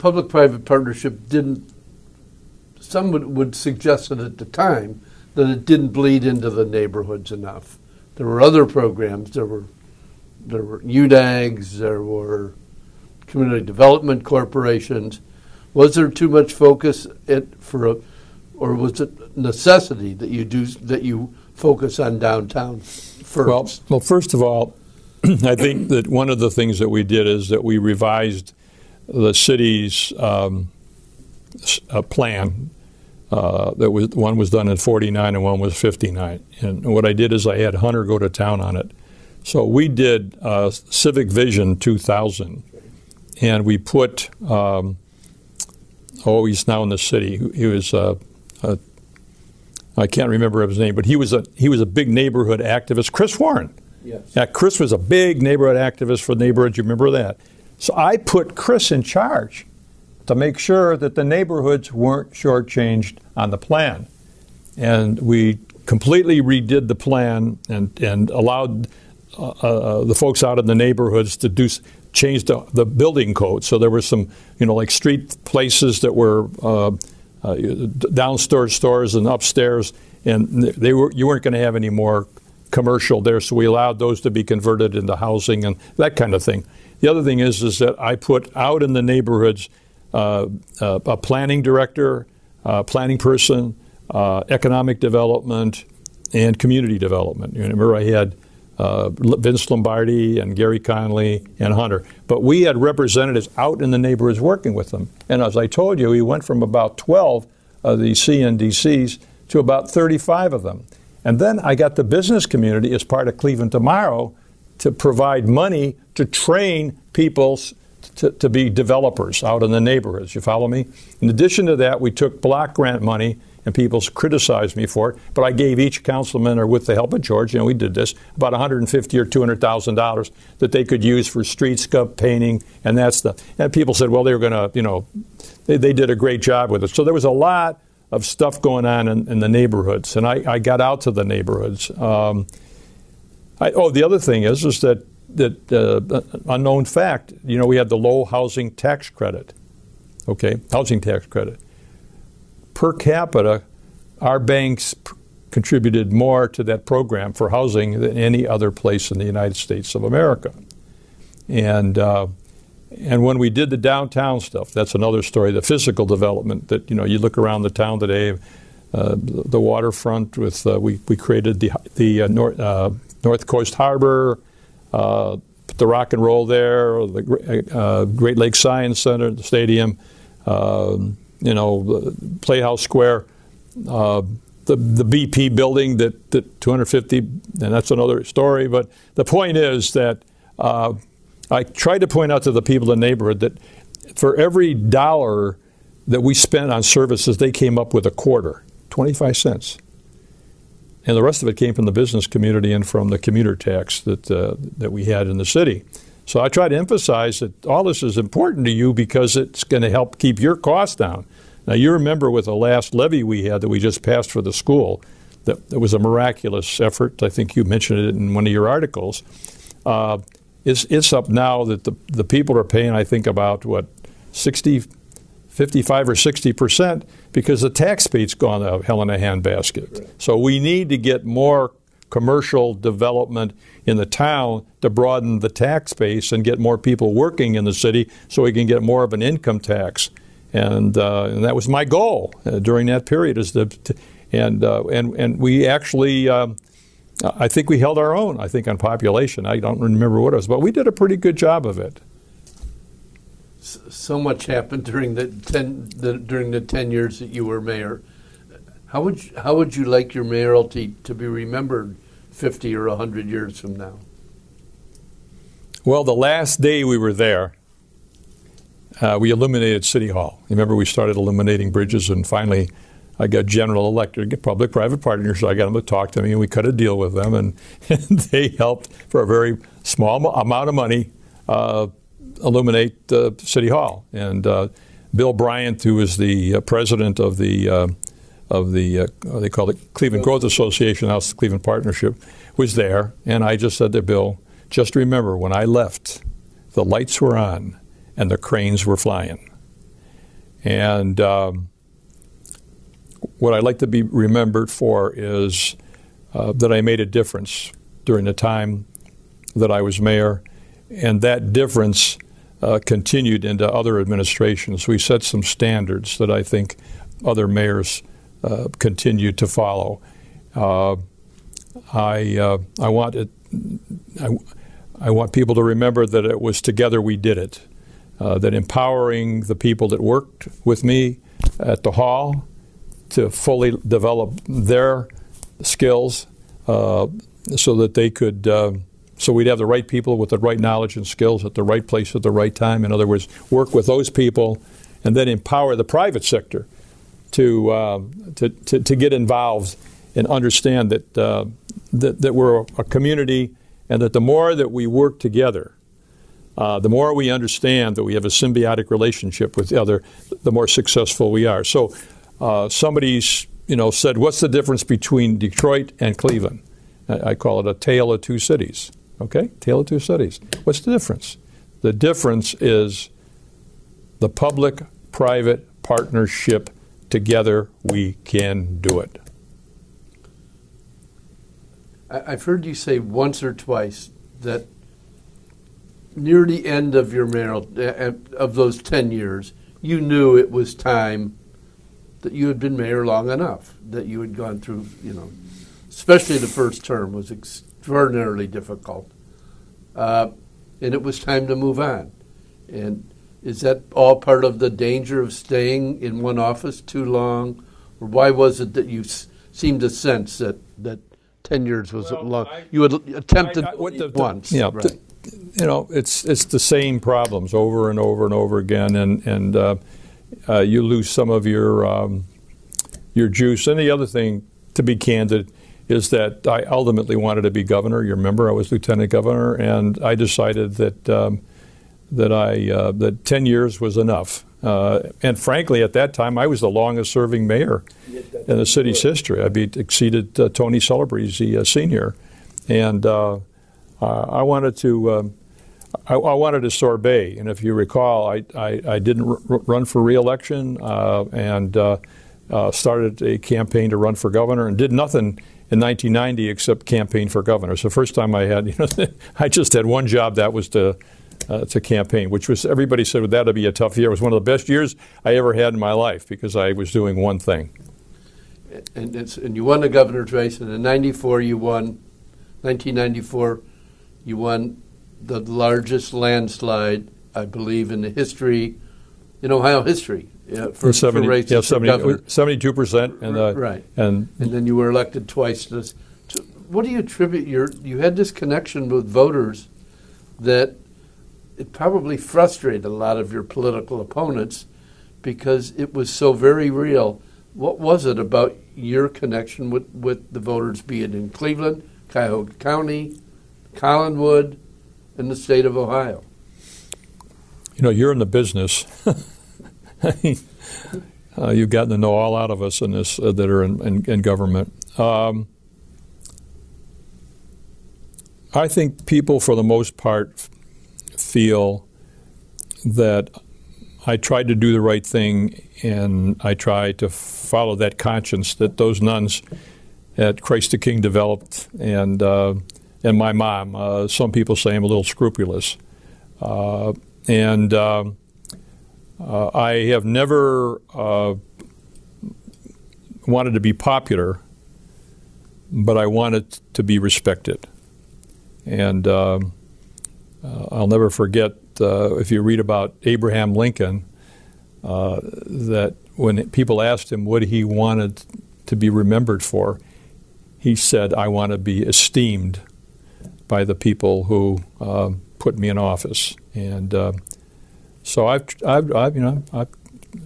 public-private partnership didn't, some would suggest that at the time that it didn't bleed into the neighborhoods enough. There were other programs. There were UNAGs, there were community development corporations. Was there too much focus or was it necessity that you focus on downtown first? Well, first of all, I think that one of the things that we did is that we revised the city's plan. One was done in 49 and one was 59. And what I did is I had Hunter go to town on it. So we did Civic Vision 2000, and we put, he's now in the city. He was, I can't remember his name, but he was a big neighborhood activist. Chris Warren. Yes. Yeah, Chris was a big neighborhood activist for neighborhoods. You remember that? So I put Chris in charge to make sure that the neighborhoods weren't shortchanged on the plan. And we completely redid the plan and allowed the folks out in the neighborhoods to change the building code. So there were some, like street places that were downstairs stores and upstairs, and you weren't going to have any more commercial there. So we allowed those to be converted into housing and that kind of thing. The other thing is that I put out in the neighborhoods a planning director, planning person, economic development, and community development. Remember, I had Vince Lombardi and Gary Conley and Hunter. But we had representatives out in the neighborhoods working with them. And as I told you, we went from about 12 of the CNDCs to about 35 of them. And then I got the business community as part of Cleveland Tomorrow to provide money to train people to be developers out in the neighborhoods. You follow me? In addition to that, we took block grant money, and people criticized me for it, but I gave each councilman, or with the help of George, we did this, about $150,000 or $200,000 that they could use for street scup painting and that stuff. And people said, well, they were going to, they did a great job with it. So there was a lot of stuff going on in the neighborhoods, and I got out to the neighborhoods. The other thing is that unknown fact, we had the low housing tax credit, housing tax credit. Per capita, our banks contributed more to that program for housing than any other place in the United States of America. And when we did the downtown stuff, that's another story, the physical development that, you look around the town today, the waterfront with, we created the North Coast Harbor, put the Rock and Roll there, the Great Lakes Science Center, the stadium, Playhouse Square, the BP building that 250, and that's another story. But the point is that I tried to point out to the people in the neighborhood that for every dollar that we spent on services, they came up with a quarter, 25 cents. And the rest of it came from the business community and from the commuter tax that we had in the city. So I try to emphasize that all this is important to you because it's going to help keep your costs down. Now, you remember with the last levy we had that we just passed for the school, that it was a miraculous effort. I think you mentioned it in one of your articles. It's up now that the people are paying, I think, about, 55 or 60% because the tax base's gone to hell in a handbasket. Right. So we need to get more commercial development in the town to broaden the tax base and get more people working in the city so we can get more of an income tax. And that was my goal during that period. And we actually, I think we held our own, on population. I don't remember what it was, but we did a pretty good job of it. So much happened during the 10 years that you were mayor. How would you like your mayoralty to be remembered 50 or 100 years from now? Well, the last day we were there, we illuminated City Hall. Remember, we started illuminating bridges, and finally I got General Electric, public-private partners, so I got them to talk to me, and we cut a deal with them, and they helped for a very small amount of money illuminate City Hall. And Bill Bryant, who is the president of the they call it Cleveland Growth Association, now it's the Cleveland Partnership, was there. And I just said to Bill, just remember, when I left, the lights were on and the cranes were flying. And what I'd like to be remembered for is that I made a difference during the time that I was mayor, and that difference continued into other administrations. We set some standards that I think other mayors continue to follow. I want people to remember that it was together we did it. That empowering the people that worked with me at the hall to fully develop their skills so that they could, so we'd have the right people with the right knowledge and skills at the right place at the right time. In other words, work with those people and then empower the private sector to get involved and understand that, that we're a community, and that the more that we work together, the more we understand that we have a symbiotic relationship with the other, the more successful we are. So somebody's said, what's the difference between Detroit and Cleveland? I call it a tale of two cities. Okay? Tale of two cities. What's the difference? The difference is the public-private partnership. Together we can do it. I've heard you say once or twice that near the end of your mayoral, of those 10 years, you knew it was time, that you had been mayor long enough, that you had gone through, especially the first term was extraordinarily difficult. And it was time to move on. And is that all part of the danger of staying in one office too long? Or why was it that you seemed to sense that 10 years was long? You had attempted once. Yeah, right. It's the same problems over and over and over again, and you lose some of your juice. And the other thing, to be candid, is that I ultimately wanted to be governor. You remember I was lieutenant governor, and I decided that that 10 years was enough. And frankly, at that time, I was the longest-serving mayor in the city's history. I exceeded Tony Celebrezzi, senior, and I wanted to. I wanted to sorbet, and if you recall, I didn't run for re-election and started a campaign to run for governor, and did nothing in 1990 except campaign for governor. So the first time I had, I just had one job, that was to campaign, which was, everybody said, well, that'd be a tough year. It was one of the best years I ever had in my life because I was doing one thing. And you won the governor's race, and in 1994, you won the largest landslide, I believe, in the history, in Ohio history, for races for governor. 72%. Right. And then you were elected twice. What do you attribute you had this connection with voters that it probably frustrated a lot of your political opponents because it was so very real. What was it about your connection with the voters, be it in Cleveland, Cuyahoga County, Collinwood, and the state of Ohio? You're in the business. You've gotten to know all out of us in this that are in government. I think people, for the most part, feel that I tried to do the right thing, and I tried to follow that conscience that those nuns at Christ the King developed, and my mom. Some people say I'm a little scrupulous, and I have never wanted to be popular, but I wanted to be respected, and I'll never forget, if you read about Abraham Lincoln, that when people asked him what he wanted to be remembered for, he said, I want to be esteemed by the people who put me in office. And so I've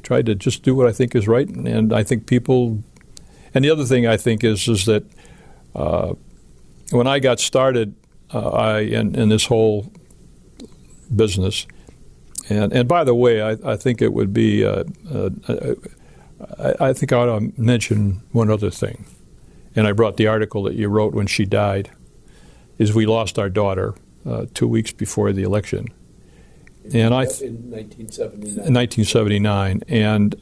tried to just do what I think is right, and I think people. And the other thing I think is that when I got started in this whole business, and by the way, I think it would be. I think I ought to mention one other thing, and I brought the article that you wrote when she died. Is we lost our daughter 2 weeks before the election, And in 1979. In 1979, and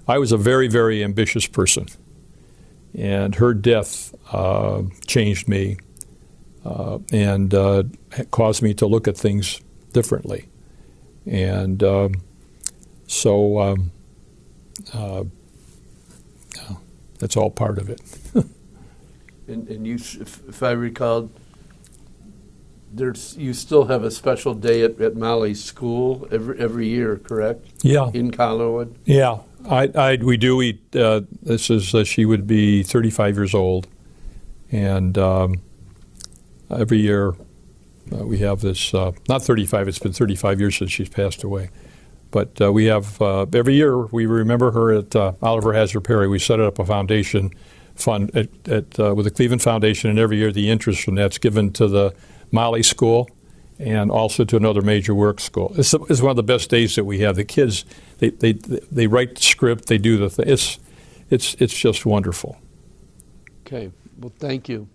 I was a very, very ambitious person, and her death changed me and caused me to look at things differently, and so that's all part of it. And you, if I recall, you still have a special day at Molly's school every year, correct? Yeah. In Collinwood? Yeah, we do. This is she would be 35 years old, and every year we have this. Not 35. It's been 35 years since she's passed away, but we have every year we remember her at Oliver Hazard Perry. We set up a foundation fund with the Cleveland Foundation, and every year the interest from that's given to the Molly School and also to another major work school. It's one of the best days that we have. The kids, they write the script, they do the thing. It's just wonderful. Okay. Well, thank you.